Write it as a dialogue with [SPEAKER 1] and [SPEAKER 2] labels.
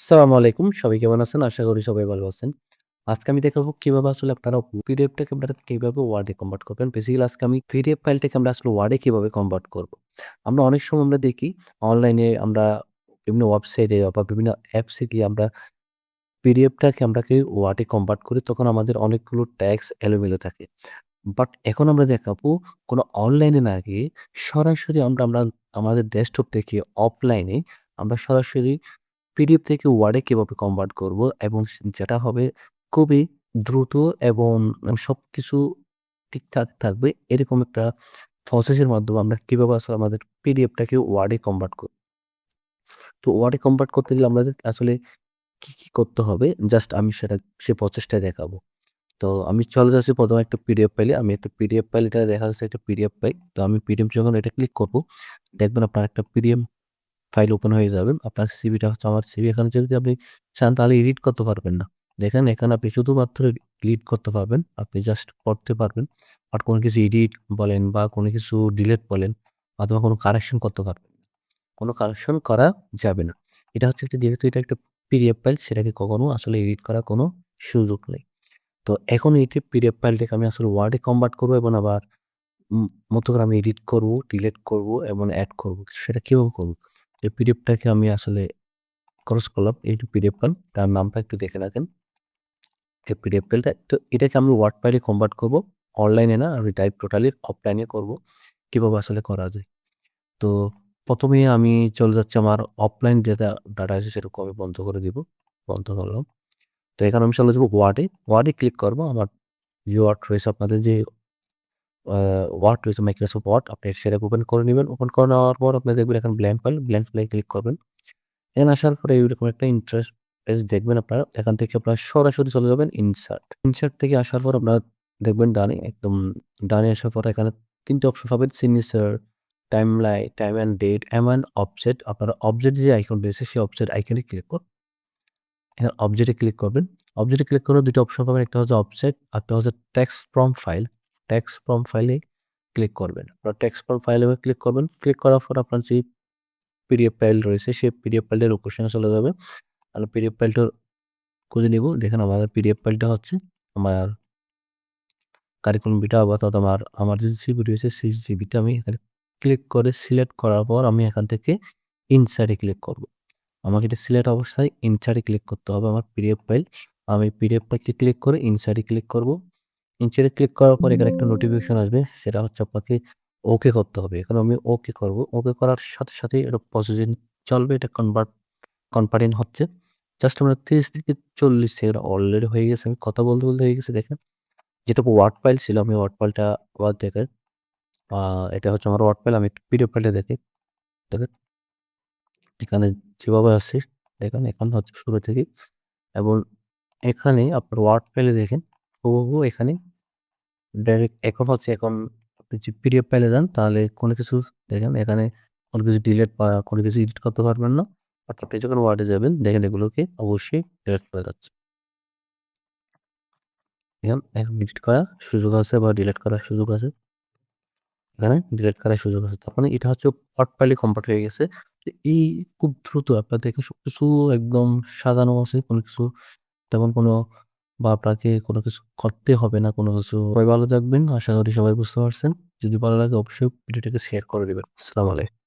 [SPEAKER 1] আসসালামু আলাইকুম। সবাই কেমন আছেন? আশা করি সবাই ভালো আছেন। আজকে আমি দেখাবো কিভাবে আসলে আপনারা পিডিএফটাকে আপনারা কিভাবে ওয়ার্ডে কনভার্ট করবেন। বেসিক্যালি আজকে আমি পিডিএফ ফাইলটাকে আমরা আসলে ওয়ার্ডে কিভাবে কনভার্ট করব। আমরা অনেক সময় আমরা দেখি অনলাইনে আমরা বিভিন্ন ওয়েবসাইটে বা বিভিন্ন অ্যাপসে গিয়ে আমরা পিডিএফটাকে আমরাকে ওয়ার্ডে কনভার্ট করি। তখন আমাদের অনেকগুলো ট্যাক্স এলোমেলো থাকে। বাট এখন আমরা দেখাবো কোনো অনলাইনে না গিয়ে সরাসরি আমরা আমাদের ডেস্কটপ থেকে অফলাইনে আমরা সরাসরি পিডিএফ থেকে ওয়ার্ডে কিভাবে কনভার্ট করব এবং যেটা হবে খুবই দ্রুত এবং সবকিছু ঠিকঠাক থাকবে এরকম একটা প্রসেসের মাধ্যমে আমরা কিভাবে আসলে আমাদের পিডিএফটাকে ওয়ার্ডে কনভার্ট করব। তো ওয়ার্ডে কনভার্ট করতে গেলে আমাদের আসলে কি করতে হবে জাস্ট আমি সেই প্রসেসটা দেখাবো। তো আমি চলে যাচ্ছি ১ম এ একটা পিডিএফ ফাইলে। আমি একটা পিডিএফ ফাইল এটা দেখা যাচ্ছে একটা পিডিএফ ফাইল। তো আমি পিডিএফ যখন এটা ক্লিক করব, দেখবেন আপনার একটা পিডিএফ ফাইল ওপেন হয়ে যাবে। আপনার সিভিটা হচ্ছে আমার সিভি। এখানে যদি আপনি চান তাহলে এডিট করতে পারবেন না। দেখেন এখানে আপনি শুধুমাত্র এডিট করতে পারবেন। আপনি জাস্ট পড়তে পারবেন। বাট কোনো কিছু এডিট বলেন বা কোনো কিছু ডিলিট বলেন অথবা কোনো কারেকশন করতে পারবেন না। কোনো কারেকশন করা যাবে না। এটা হচ্ছে একটা যেহেতু এটা একটা পিডিএফ ফাইল সেটাকে কখনো আসলে এডিট করার কোনো সুযোগ নেই। তো এখন এই যে পিডিএফ ফাইলটাকে আমি আসলে ওয়ার্ডে কনভার্ট করব এবং আবার মতো করে আমি এডিট করব, ডিলিট করব এবং এড করব। সেটা কিভাবে করব? এই পিডিএফটাকে আমি আসলে ক্রস করলাম। এই যে পিডিএফ ফাইল তার নামটা একটু দেখে রাখেন। এই পিডিএফ ফাইলটা তো এটাকে আমি ওয়ার্ড ফাইলে কনভার্ট করব। অনলাইনে না আমি ডাইরেক্ট টোটালি অফলাইনে করব। কিভাবে আসলে করা যায়? তো ১ম এই আমি চলে যাচ্ছি আমার অফলাইন যেটা ডাটা আছে সেটাকে আমি বন্ধ করে দিব। বন্ধ করলাম। তো এখানে আমি চলে যাব ওয়ার্ডে। ওয়ার্ডে ক্লিক করব। আমার ওয়ার্ড রয়েছে আপনাদের যে ওয়ার্ড রয়েছে মাইক্রোসফট ওয়ার্ড আপনি সেটাকে ওপেন করে নিবেন। ওপেন করে নেওয়ার পর আপনি দেখবেন এখানে ব্ল্যাঙ্ক ফাইল, ব্ল্যাঙ্ক ফাইলে ক্লিক করবেন। এখানে আসার পরে এরকম একটা ইন্টারফেস দেখবেন আপনারা। এখান থেকে আপনারা সরাসরি চলে যাবেন ইনসার্ট। ইনসার্ট থেকে আসার পর আপনারা দেখবেন ডানে একদম ডানে আসার পর এখানে ৩ টে অপশন পাবেন signature, timeline, time and date এবং অবজেক্ট। আপনারা অবজেক্ট যে আইকন রয়েছে সেই অবজেক্ট আইকনে ক্লিক করুন। এখানে অবজেক্টে ক্লিক করবেন। অবজেক্টে ক্লিক করে ২ টা অপশন পাবেন। একটা হচ্ছে অবজেক্ট, আরেকটা হচ্ছে text from file. Text from ফাইলে ক্লিক করবেন। আপনারা টেক্সট ফ্রম ফাইলে ক্লিক করবেন। ক্লিক করার পর আপনার যে পিডিএফ ফাইল রয়েছে সেই পিডিএফ ফাইলটার লোকেশনে চলে যাবে। আমরা পিডিএফ ফাইলটা খুঁজে নিব। দেখেন আমাদের পিডিএফ ফাইলটা হচ্ছে আমার কারিকুলাম বিটা অর্থাৎ আমার যে সিভি রয়েছে সেই সিভিতে আমি এখানে ক্লিক করে সিলেক্ট করার পর আমি এখান থেকে ইনসার্ট এ ক্লিক করব। আমাকে এটা সিলেক্ট অবস্থায় ইনসার্ট এ ক্লিক করতে হবে আমার পিডিএফ ফাইল। আমি পিডিএফ ফাইলকে ক্লিক করে ইনসার্ট এ ক্লিক করব। ইনসার্ট এ ক্লিক করার পর এখানে একটা নোটিফিকেশন আসবে। সেটা হচ্ছে আপনাকে ওকে করতে হবে। এখানে আমি ওকে করব। ওকে করার সাথে, সাথেই এটা প্রসেসিং চলবে। এটা কনভার্টিং হচ্ছে। জাস্ট আমরা ৩০ থেকে ৪০ সেকেন্ড অলরেডি হয়ে গেছে। আমি কথা বলতে হয়ে গেছে দেখেন। যেটা ওয়ার্ড ফাইল ছিল আমি ওয়ার্ড ফাইলটা আবার দেখেন। আ এটা হচ্ছে আমার ওয়ার্ড ফাইল। আমি পিডিএফ ফাইলটা দেখি। দেখেন এখানে যেভাবে আছে দেখেন এখানে হচ্ছে শুরু থেকেই এবং এখানে আপনার ওয়ার্ড ফাইলে দেখেন হুবহু এখানে ডাইরেক্ট এখন আপনি যদি পিডিএফ ফাইলে যান তাহলে কোনো কিছু দেখেন এখানে কোনো কিছু ডিলিট বা কোনো কিছু এডিট করতে পারবেন না। বাট আপনি যখন ওয়ার্ডে যাবেন দেখেন এগুলোকে অবশ্যই ডিলিট করা যাচ্ছে। দেখেন এখন এডিট করার সুযোগ আছে বা ডিলিট করার সুযোগ আছে। এখানে ডিলিট করার সুযোগ আছে। তার মানে এটা হচ্ছে ওয়ার্ড ফাইলে কনভার্ট হয়ে গেছে। তো এই খুব দ্রুত আপনার দেখেন সবকিছু একদম সাজানো আছে। কোনো কিছু তেমন কোনো বা আপনাকে কোনো কিছু করতে হবে না কোনো কিছু। সবাই ভালো থাকবেন। আশা করি সবাই বুঝতে পারছেন। যদি ভালো লাগে অবশ্যই ভিডিওটাকে শেয়ার করে দিবেন। আসসালামু আলাইকুম।